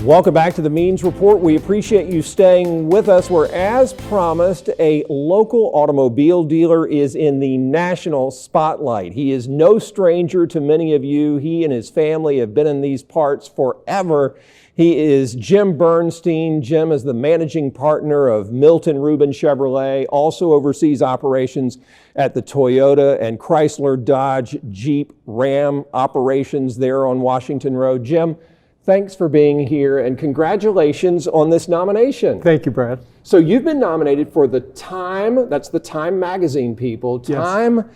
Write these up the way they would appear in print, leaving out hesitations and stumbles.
Welcome back to the Means Report. We appreciate you staying with us, where, as promised, a local automobile dealer is in the national spotlight. He is no stranger to many of you. He and his family have been in these parts forever. He is Jim Bernstein. Jim is the managing partner of Milton Ruben Chevrolet, also oversees operations at the Toyota and Chrysler, Dodge, Jeep, Ram operations there on Washington Road. Jim, thanks for being here, and congratulations on this nomination. Thank you, Brad. So you've been nominated for the Time, that's the Time magazine people, Time Yes.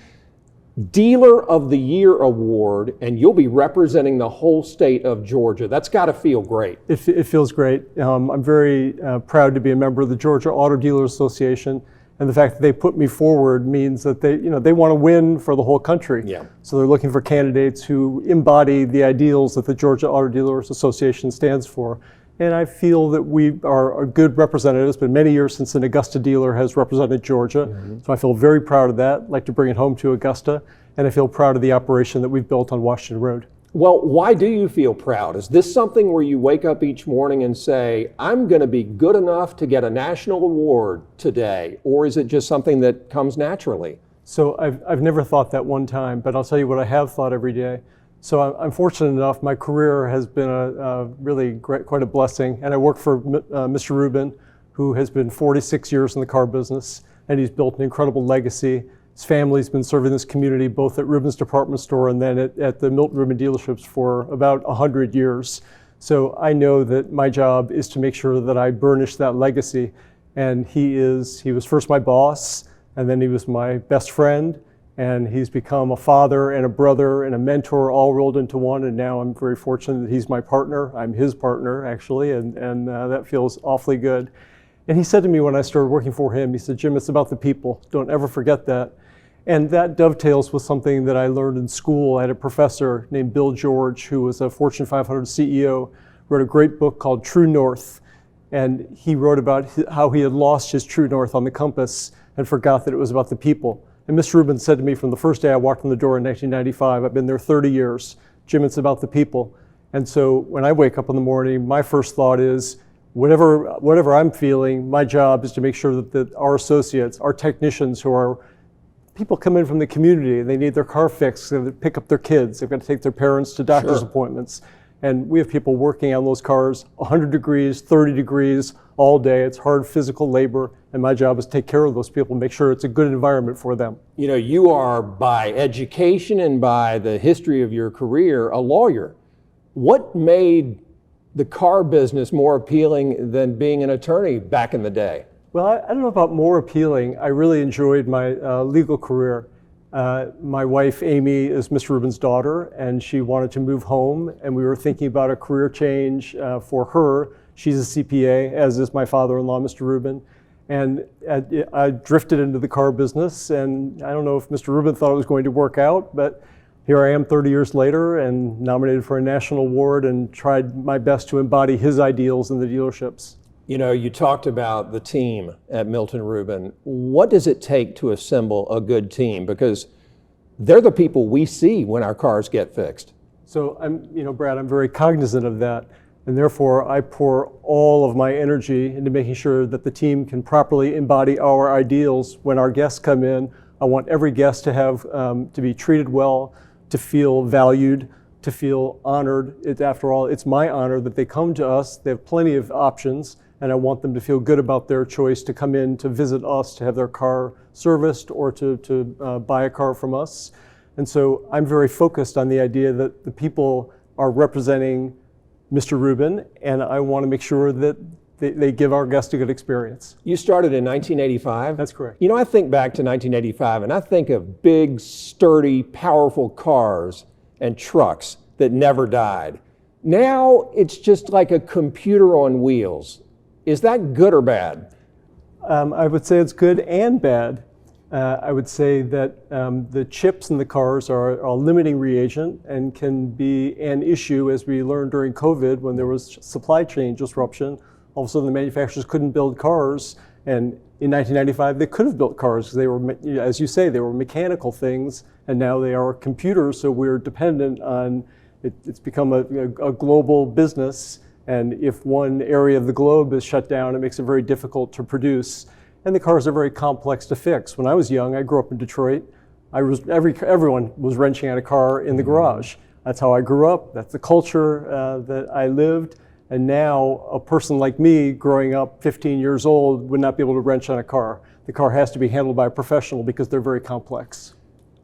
Dealer of the Year Award, and you'll be representing the whole state of Georgia. That's got to feel great. It feels great. I'm very proud to be a member of the Georgia Auto Dealers Association, and the fact that they put me forward means that they want to win for the whole country. Yeah. So they're looking for candidates who embody the ideals that the Georgia Auto Dealers Association stands for. And I feel that we are a good representative. It's been many years since an Augusta dealer has represented Georgia. So I feel very proud of that. I'd like to bring it home to Augusta. And I feel proud of the operation that we've built on Washington Road. Well, why do you feel proud? Is this something where you wake up each morning and say, I'm going to be good enough to get a national award today? Or is it just something that comes naturally? So I've never thought that one time, but I'll tell you what I have thought every day. So I'm fortunate enough, my career has been really quite a blessing. And I work for Mr. Ruben, who has been 46 years in the car business, and he's built an incredible legacy. His family's been serving this community both at Ruben's department store and then at the Milton Ruben dealerships for about 100 years. So I know that my job is to make sure that I burnish that legacy. And he was first my boss, and then he was my best friend, and he's become a father and a brother and a mentor all rolled into one. And now I'm very fortunate that he's my partner. I'm his partner, actually, and that feels awfully good. And he said to me when I started working for him, he said, Jim, it's about the people. Don't ever forget that. And that dovetails with something that I learned in school. I had a professor named Bill George, who was a Fortune 500 CEO, wrote a great book called True North. And he wrote about how he had lost his true north on the compass and forgot that it was about the people. And Mr. Ruben said to me from the first day I walked in the door in 1995, I've been there 30 years, Jim, it's about the people. And so when I wake up in the morning, my first thought is, whatever I'm feeling, my job is to make sure that our associates, our technicians who are people come in from the community, they need their car fixed, they have to pick up their kids, they've got to take their parents to doctor's appointments. And we have people working on those cars 100 degrees, 30 degrees all day. It's hard physical labor, and my job is to take care of those people, make sure it's a good environment for them. You know, you are, by education and by the history of your career, a lawyer. What made the car business more appealing than being an attorney back in the day? Well, I don't know about more appealing. I really enjoyed my legal career. My wife, Amy, is Mr. Ruben's daughter, and she wanted to move home, and we were thinking about a career change for her. She's a CPA, as is my father-in-law, Mr. Ruben. And I drifted into the car business, and I don't know if Mr. Ruben thought it was going to work out, but here I am 30 years later and nominated for a national award and tried my best to embody his ideals in the dealerships. You know, you talked about the team at Milton Ruben. What does it take to assemble a good team? Because they're the people we see when our cars get fixed. So Brad, I'm very cognizant of that. And therefore, I pour all of my energy into making sure that the team can properly embody our ideals when our guests come in. I want every guest to have, to be treated well, to feel valued, to feel honored. After all, it's my honor that they come to us. They have plenty of options, and I want them to feel good about their choice to come in to visit us, to have their car serviced, or to buy a car from us. And so I'm very focused on the idea that the people are representing Mr. Ruben, and I want to make sure that they give our guests a good experience. You started in 1985? That's correct. You know, I think back to 1985, and I think of big, sturdy, powerful cars and trucks that never died. Now it's just like a computer on wheels. Is that good or bad? I would say it's good and bad. I would say that the chips in the cars are a limiting reagent and can be an issue, as we learned during COVID when there was supply chain disruption. All of a sudden the manufacturers couldn't build cars, and in 1995 they could have built cars because they were, as you say, they were mechanical things, and now they are computers, so we're dependent on, it's become a global business, And if one area of the globe is shut down, it makes it very difficult to produce. And the cars are very complex to fix. When I was young, I grew up in Detroit. Everyone was wrenching out a car in the garage. That's how I grew up. That's the culture that I lived. And now a person like me growing up 15 years old would not be able to wrench on a car. The car has to be handled by a professional because they're very complex.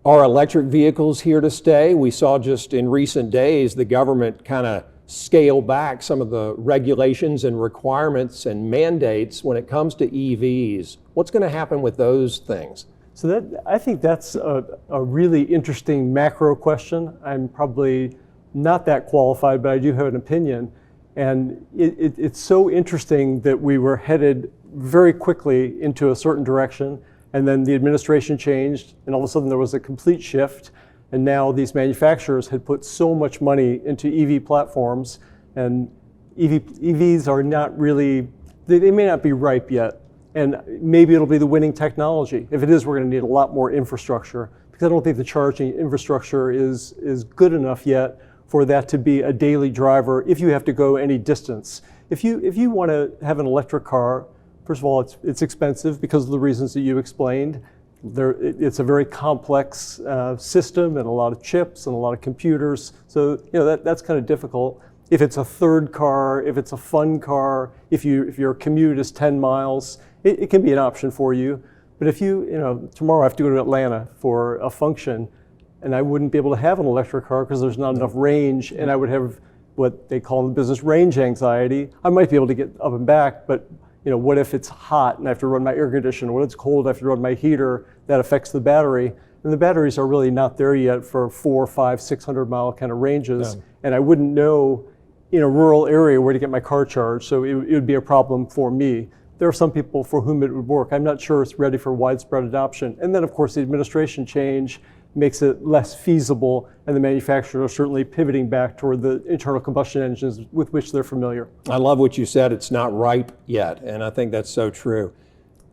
Are electric vehicles here to stay? We saw just in recent days the government kind of scale back some of the regulations and requirements and mandates when it comes to EVs. What's going to happen with those things? So I think that's a really interesting macro question. I'm probably not that qualified, but I do have an opinion. And it's so interesting that we were headed very quickly into a certain direction, and then the administration changed, and all of a sudden there was a complete shift. And now these manufacturers had put so much money into EV platforms, and EVs are not really, they may not be ripe yet. And maybe it'll be the winning technology. If it is, we're going to need a lot more infrastructure, because I don't think the charging infrastructure is good enough yet for that to be a daily driver if you have to go any distance. If you want to have an electric car, first of all, it's expensive because of the reasons that you explained. It's a very complex system and a lot of chips and a lot of computers. So that's kind of difficult. If it's a third car, if it's a fun car, if your commute is 10 miles, it can be an option for you. But if tomorrow I have to go to Atlanta for a function, and I wouldn't be able to have an electric car because there's not enough range, and I would have what they call in the business range anxiety. I might be able to get up and back, but what if it's hot and I have to run my air conditioner? What if it's cold, I have to run my heater? That affects the battery. And the batteries are really not there yet for 400, 500, 600 mile kind of ranges. Yeah. And I wouldn't know in a rural area where to get my car charged, so it would be a problem for me. There are some people for whom it would work. I'm not sure it's ready for widespread adoption. And then of course the administration change makes it less feasible, and the manufacturers are certainly pivoting back toward the internal combustion engines with which they're familiar. I love what you said, it's not ripe yet, and I think that's so true.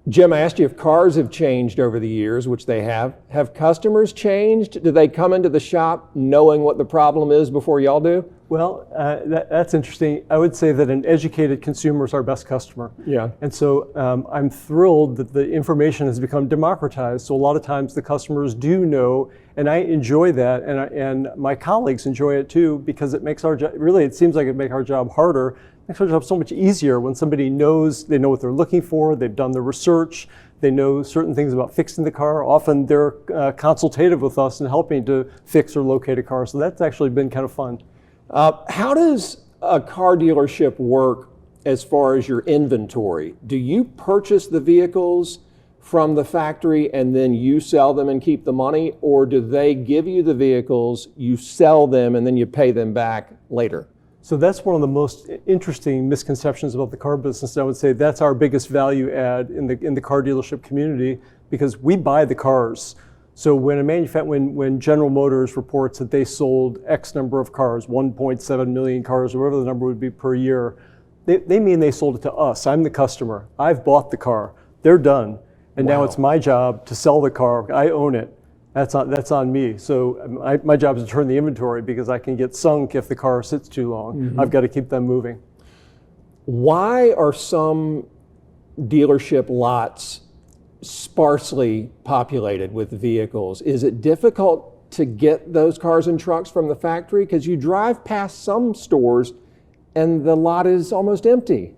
Jim, I asked you if cars have changed over the years, which they have. Have customers changed? Do they come into the shop knowing what the problem is before y'all do? Well, that's interesting. I would say that an educated consumer is our best customer. Yeah. And so I'm thrilled that the information has become democratized. So a lot of times the customers do know, and I enjoy that, and my colleagues enjoy it too, because it makes our job, really it seems like it makes our job harder. It makes our job so much easier when somebody knows, they know what they're looking for, they've done the research, they know certain things about fixing the car. Often they're consultative with us in helping to fix or locate a car. So that's actually been kind of fun. How does a car dealership work as far as your inventory? Do you purchase the vehicles from the factory and then you sell them and keep the money, or do they give you the vehicles, you sell them, and then you pay them back later? So that's one of the most interesting misconceptions about the car business. I would say that's our biggest value add in the car dealership community, because we buy the cars. So when General Motors reports that they sold X number of cars, 1.7 million cars, or whatever the number would be per year, they mean they sold it to us. I'm the customer. I've bought the car. They're done. And Wow. Now it's my job to sell the car. I own it. That's on me. So my job is to turn the inventory, because I can get sunk if the car sits too long. Mm-hmm. I've got to keep them moving. Why are some dealership lots sparsely populated with vehicles? Is it difficult to get those cars and trucks from the factory? Because you drive past some stores and the lot is almost empty.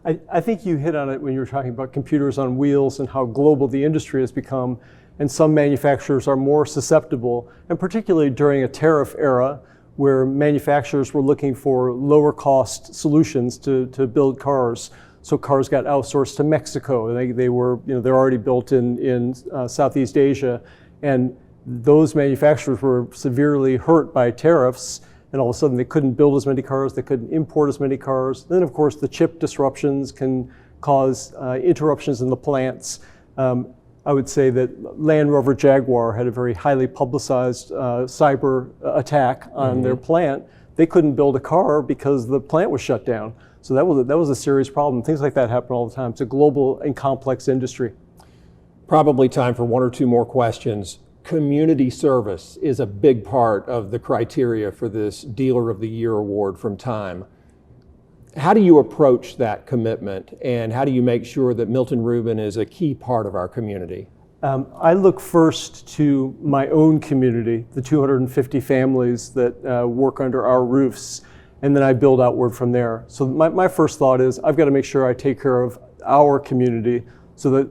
I think you hit on it when you were talking about computers on wheels and how global the industry has become, and some manufacturers are more susceptible, and particularly during a tariff era where manufacturers were looking for lower cost solutions to build cars. So cars got outsourced to Mexico. They're already built in Southeast Asia, and those manufacturers were severely hurt by tariffs. And all of a sudden, they couldn't build as many cars. They couldn't import as many cars. Then, of course, the chip disruptions can cause interruptions in the plants. I would say that Land Rover Jaguar had a very highly publicized cyber attack on their plant. They couldn't build a car because the plant was shut down. So that was a serious problem. Things like that happen all the time. It's a global and complex industry. Probably time for one or two more questions. Community service is a big part of the criteria for this Dealer of the Year award from Time. How do you approach that commitment, and how do you make sure that Milton Ruben is a key part of our community? I look first to my own community, the 250 families that work under our roofs, and then I build outward from there. So my first thought is I've got to make sure I take care of our community so that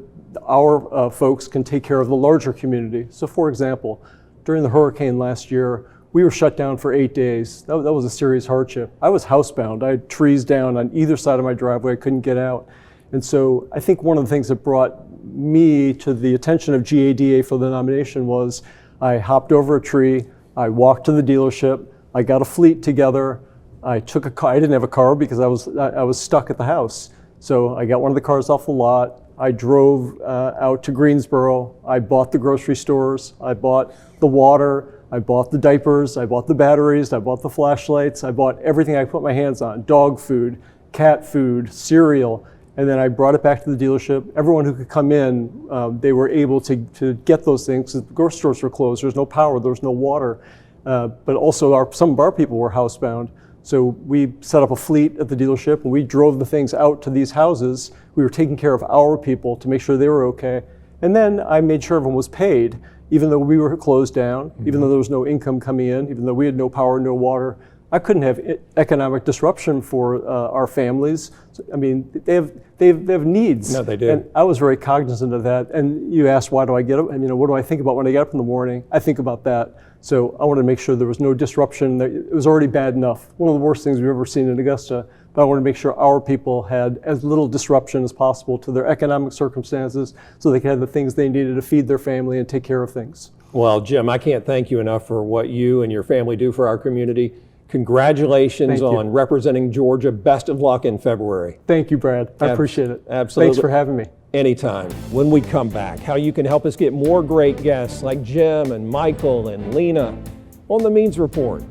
our folks can take care of the larger community. So for example, during the hurricane last year, we were shut down for 8 days. That was a serious hardship. I was housebound. I had trees down on either side of my driveway. I couldn't get out. And so I think one of the things that brought me to the attention of GADA for the nomination was I hopped over a tree, I walked to the dealership, I got a fleet together, I took a car. I didn't have a car because I was stuck at the house. So I got one of the cars off the lot, I drove out to Greensboro, I bought the grocery stores, I bought the water, I bought the diapers, I bought the batteries, I bought the flashlights, I bought everything I put my hands on, dog food, cat food, cereal, and then I brought it back to the dealership. Everyone who could come in, they were able to get those things. The grocery stores were closed, there was no power, there was no water, but also some of our people were housebound. So we set up a fleet at the dealership and we drove the things out to these houses. We were taking care of our people to make sure they were okay. And then I made sure everyone was paid. Even though we were closed down, even though there was no income coming in, even though we had no power, no water, I couldn't have economic disruption for our families. So, I mean, they have needs. No, they do. And I was very cognizant of that. And you asked, why do I get up? And what do I think about when I get up in the morning? I think about that. So I wanted to make sure there was no disruption. It was already bad enough. One of the worst things we've ever seen in Augusta. But I wanted to make sure our people had as little disruption as possible to their economic circumstances so they could have the things they needed to feed their family and take care of things. Well, Jim, I can't thank you enough for what you and your family do for our community. Congratulations on representing Georgia. Best of luck in February. Thank you, Brad. I appreciate it. Absolutely. Thanks for having me. Anytime. When we come back, how you can help us get more great guests like Jim and Michael and Lena on the Means Report.